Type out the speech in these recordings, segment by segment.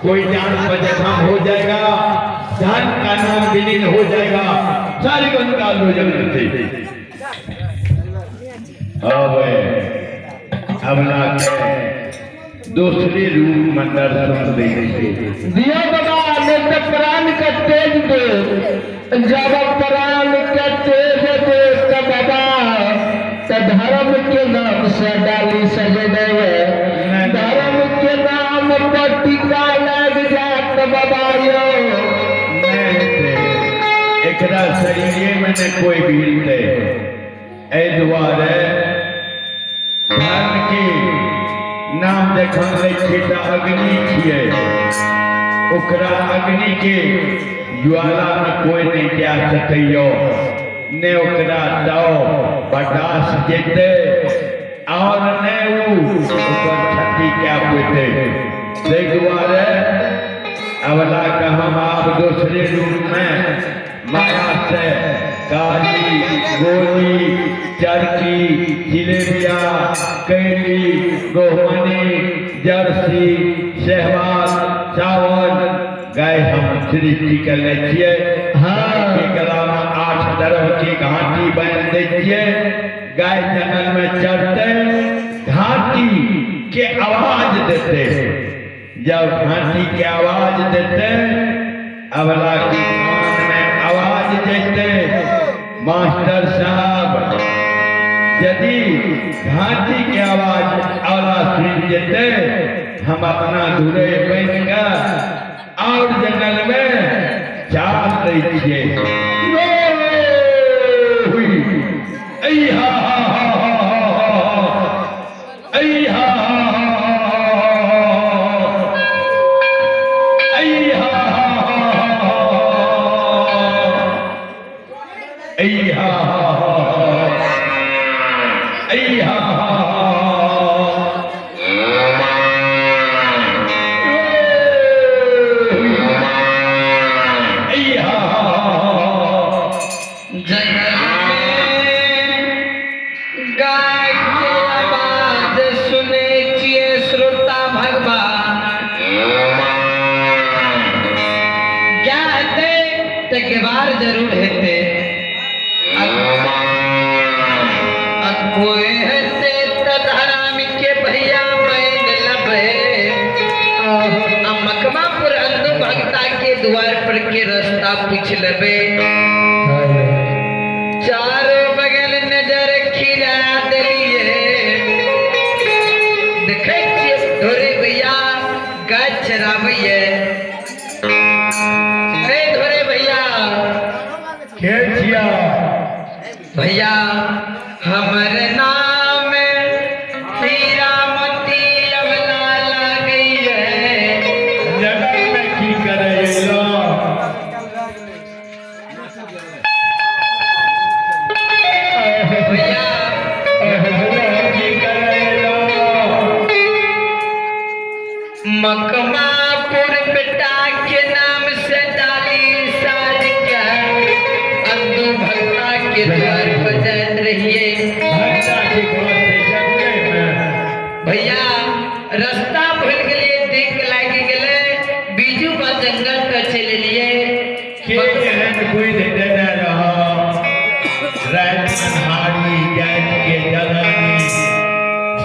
कोई जान पर जख्म हो जाएगा, जान का नाम विलीन हो जाएगा सारी गंगा लोजन से। अब ना दूसरे रूप में दर्शन देंगे दिया बाबा ने तो प्राण का तेज दे, जब प्राण का तेज दे तब बाबा तो धर्म के नाम से डाली सजे दे, धर्म के नाम पर टीका लग जात बाबा यो एकरा शरीर में न कोई भीड़ दे ए द्वारे धर्म की नाम देखल छीटा अग्नि छिए, ओकरा अग्नि के ज्वाला में कोई नहीं जा सकैयो, ने ओकरा दाव बर्दाश्त जेते और ने ऊपर छठी क्या पेते। ते द्वारे अवला का हम आप दूसरे रूप में माया से काली गोली चरखी जिलेबिया कैली गोहमनी जर्सी सहवाल चावल गाय हम सृष्टि कर ले छिए। हाँ गला में 8 तरह की घाटी बन दे छिए, गाय जंगल में चढ़ते घाटी के आवाज देते, जब घाटी के आवाज देते अवला की कान में आवाज देते मास्टर साहब यदि घाटी की आवाज अवला सुन देते हम अपना दूरे बनकर और जंगल में चाल दीजिए। जरूर हेते कोई हेते धराम के भैया मैं लबे मकमापुर अंधु भक्ता के द्वार पर के रास्ता पूछ लबे, चारों बगल नजर खिला दिलिए देखे धोरे भैया गाय चरावैये भैया हमर नाम हीरामती अवला लगी है, जगत में की करेगा भैया की करेगा। मकमापुर बेटा के नाम से डाली साज के अंधु भक्ता के द्वार बजत रहिए। भैया रास्ता भूल गए देख लागे गले बीजू बा जंगल का चले लिए कोई देते न रहा रात हारी गैस के जलानी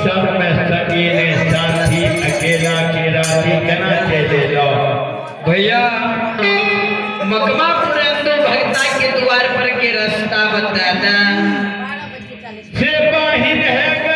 सब में सकीने साथी अकेला के राती कना चले लो। भैया मकमापुर अंधु भक्ता के द्वार पर के रास्ता बताना से बाहिन है गई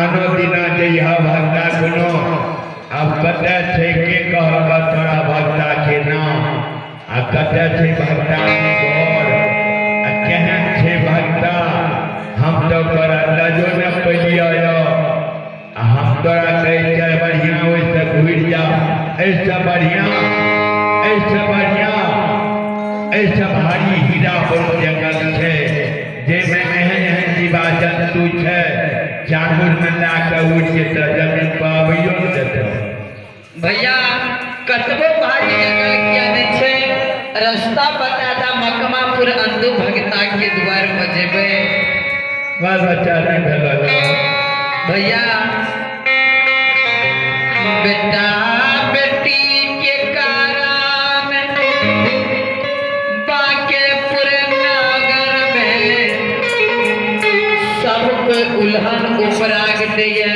आनो दिना जइहा भक्ता गुनो अब कते छे के कहबा तोरा भक्ता के नाम आ कते छे भक्ता गौर आ केहन छे भक्ता हम तो पर अंदाजो न पलिया हम तोरा कहे चल बढ़िया वैसे घुर जा ऐसा बढ़िया ऐसा भारी हीरा पर जंगल छे जे में एहन एहन जीवा जंतु छे जानवर में ला के उड़ के तो जमीन पर आबियो न देते भैया कतबो भारी जंगल किया नहीं छे रास्ता बताता मकमापुर अंधु भगता के द्वार पर जेबे बाल बच्चा नहीं भेल भैया बेटा बेटी के कारण बांकेपुर नगर में सबको उल्हन उपराग दिए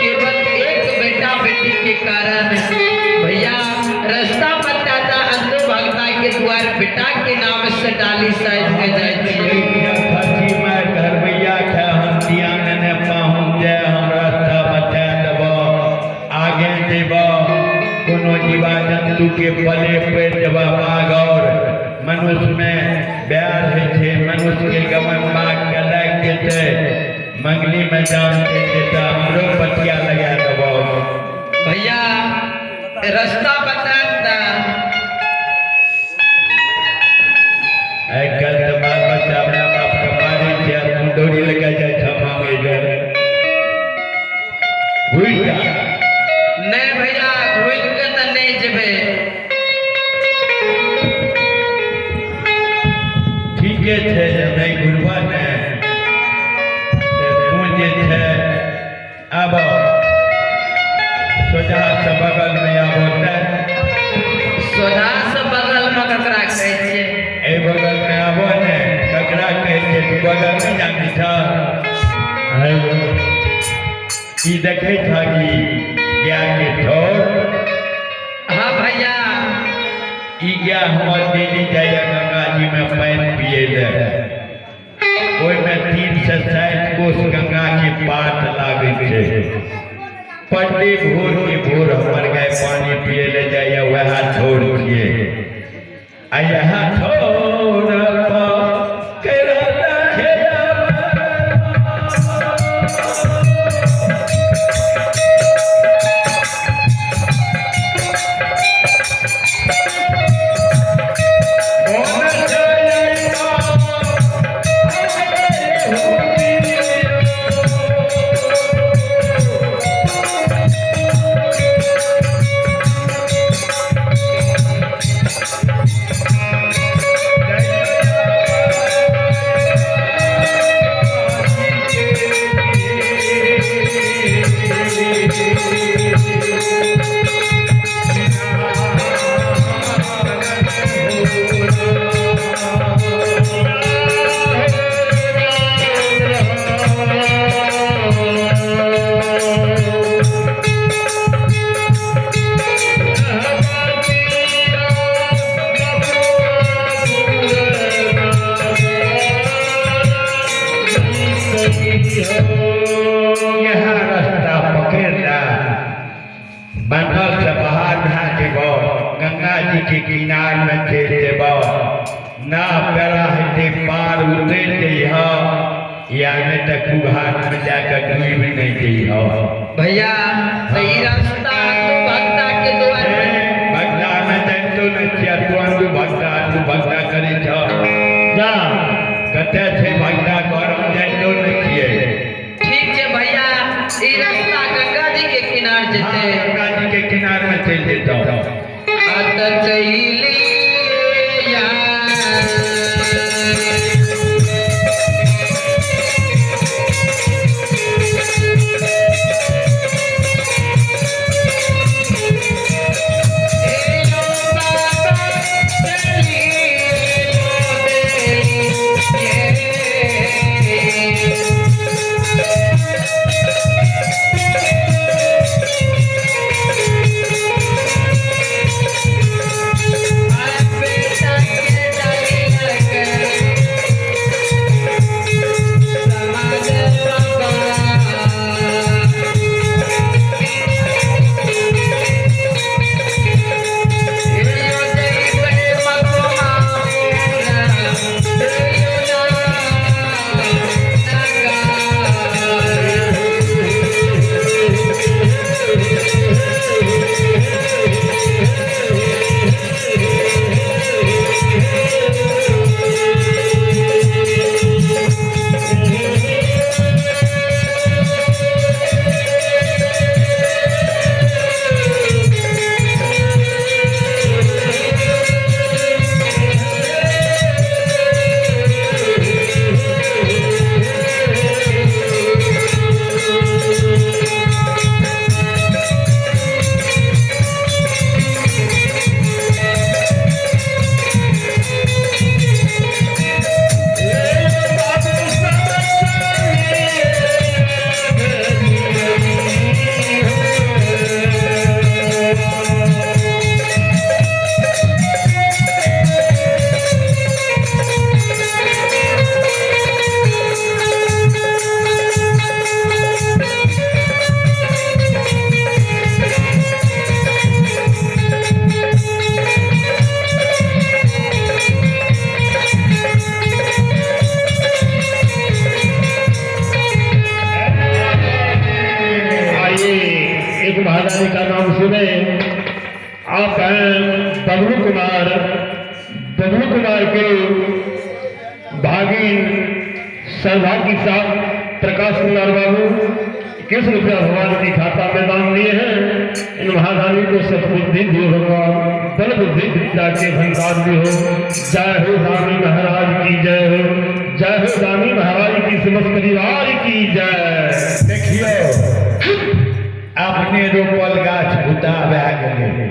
केवल एक बेटा बेटी के कारण भैया रास्ता बताता अंधु भगता के द्वार बेटा के नाम से डाली साइज के जाए खर्ची में घर भैया के हम दिया ने पहुंच जाए हम रास्ता बता देबो आगे देबो कोनो जीवा जंतु के पले पेट देबा और मनुष्य में ब्याह है छे मनुष्य के गमन माग के लाग के छे मंगली में जान के देता हमरो पतिया लगा देबो भैया रास्ता बताता कल तो बाल बच्चा अपना बाप के मारे छे तुम दौड़ी लगा जाए छमा में जाए भूल जा नहीं भैया भूल के तो नहीं जेबे ठीक है छे नहीं घुरवा ने तू जे छे अब सोजा से बगल में आबो ते सोधा से बगल में ककरा कहै छियै ए बगल में आबो ने ककरा कहै छे तू बगल में जानी था ई देखे था कि क्या के ठोर हाँ भैया ई क्या हमर डेली जाया गंगा जी में पानी पिए ले ओइ में 3 से 7 कोस गंगा के पात लागे छे पट्टी भोर के भोर हमर गाय पानी पिए ले जाया वह छोड़ दिए आ यहाँ छोड़ के किनार में चल देबो ना पेरा हटे पार उतर जइहो या में तक घाट में जाकर डूब नहीं जइहो भैया सही रास्ता तो भक्ता के द्वार भक्ता में जंतु न छिया तू भक्ता करे छ जा कते छे भक्ता करम जंतु न छिए ठीक है भैया ई रास्ता गंगा जी के किनार जेते गंगा जी के किनार में चल जेतो आता चली आप हैं बबलू कुमार के भागिन सौभाग्य साहब प्रकाश कुमार बाबू किस रुपया भगवान की खाता में दान दिए हैं। इन महादानी को सतबुद्धि दियो भगवान, बल बुद्धि विद्या के भंडार भी हो। जय हो दानी महाराज की जय हो, जय हो दानी महाराज की समस्त परिवार की जय। देखियो अपने रोपल गाछ बुता भए गेलै,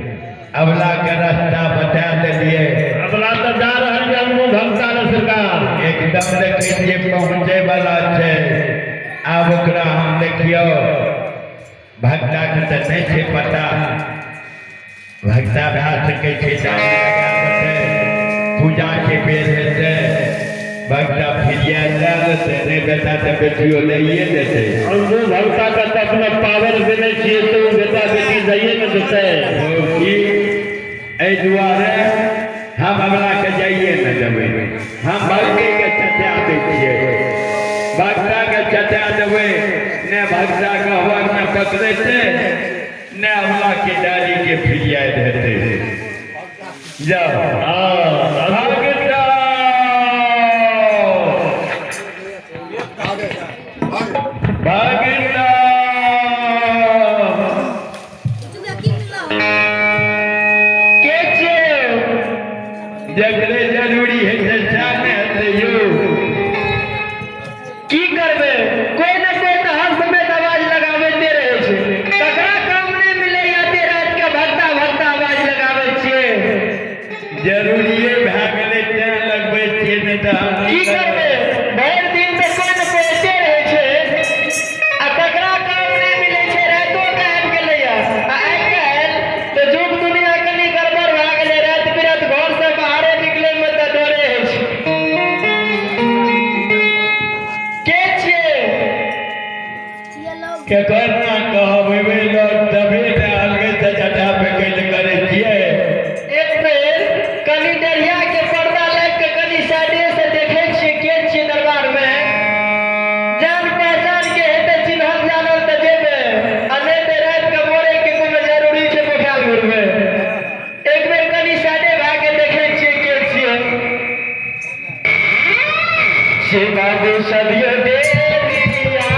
अबला के रास्ता बता दिलिए। अबला तो जा रहल है अनु भक्ता ने सरकार एकदम देखिए जे पहुँचे वाला छै। आब ओकरा हम देखियो भक्ता के तो नहीं छै पता, भक्ता भए सकै छै पूजा के बेर हेतै, भक्ता फिरिया लेतै नहीं बेटा तो बेटियो लइए देतै। अनु भक्ता का तो अपना पावर देने चाहिए तो बेटा बेटी जाइए न देतै। एहि दुआरे हम अगला के जाइए न देबै, हम भक्ति के चचा दै छियै। भक्ता के चचा देबै ने भक्ता के हवन में पकड़ेतै ने अगला के डाली के फिरिया देतै। जाओ जगरे जरूरी है जाने यो की करबे, कोई न कोई तो हर समय आवाज लगावे दे रहे छे। ककरा काम नहीं मिले या ते रात के भक्ता आवाज लगावे छे। जरूरी है भए गेलै तें लगबै छियै नहि तऽ हम की करबे, भर दिन में कोई न कोई दे रहे छे आ ककरा काम नहीं मिले छे। रातो के आबि गेलै आ आइ काल्हि तो जुग दुनिया कनी गड़बड़ भए गेलै। रात बिरात घर से बाहरे निकले में तो डरे है छे। के छियै केकर ना कहबै लोग तबे ने अलगे से जटा पे कैल करे छियै। एक बेर कनी डरिया के पर्दा लग के कनी साइडे से देखे छियै के छियै दरबार में। जान पहचान के हेतै चिन्हल जानल त जेबे आ नहीं ते रात के मोरे के कोनो जरूरी छै बोखाल घुरबे। एक बेर कनी साइडे भाग के देखे छियै के छियै। से बाबू सदियो दे दिया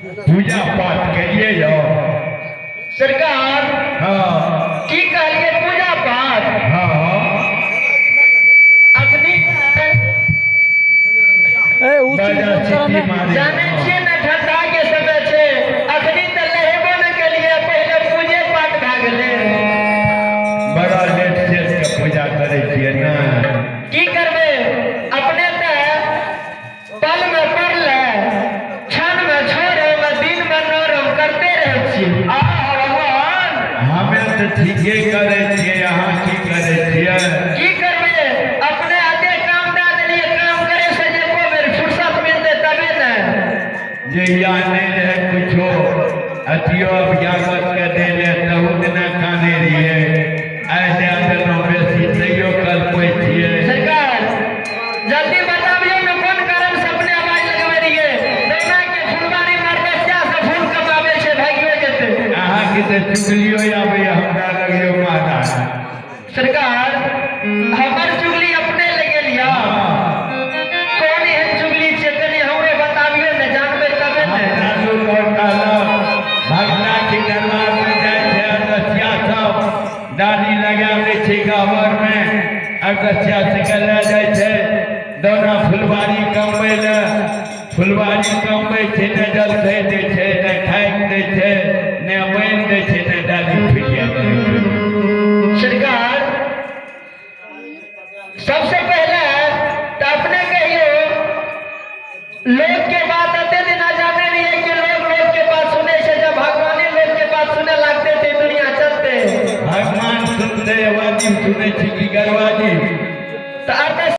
पूजा पाठ करिए जाओ। सरकार हाँ की कहलिए पूजा पाठ हाँ अग्नि बाजा सिटी मारे जाने छिए न ठंडा के समय छे अग्नि त लहेबो न केलिए पहले पूजे पाठ भा गेले बड़ा लेट सेट के पूजा करे छिए ना। की करबे अपने त पल में पड़ले क्षण में छोड़े में दिन में नरम करते रहे छिए। आ भगवान हमें तो ठीके करे छिए, अहाँ की करे छिए? की करबे अपने आते काम दा देलिए काम करे से जे को मेरे फुर्सत मिलते तबे न जे या नहीं रहे कुछो अतियो अभ्यागत के देले तहु दिन खाने रहिए ऐसे अंदर बेसी नहियो कर कोई छिए। सरकार जल्दी बताबियो न कोन कारण से अपने आवाज लगवे रहिए दोना के फुलवारी मारबस्या से फूल कमावे छे भागियो जेते। अहाँ की तो चुगलियो आवे हमरा लगियो माता। सरकार हमर चुगली अपने लगे लिया कौन है चुगली छे तनी हमरे बताबियो न जानबे तबे न। साधु को कहलो भगना के दरबार में जाए छे अगस्त्या सब डाली लगा दे छे गावर में अगस्त्या से ले जाए छे दोना फुलवारी कमबै ले फुलवारी कमबै छे न जल दे दे छे न खाए दे छे न बैन दे छे न डाली फिरिया दे छे। सरकार सबसे पहले तो अपने कहियो लोग के बात आते दिन आ जाने नहीं है कि लोग के बात सुने से जब भगवान ही लोग के बात सुने लगते थे दुनिया चलते भगवान सुनते वाजिब सुने छी की गरवाजिब तो अर्थ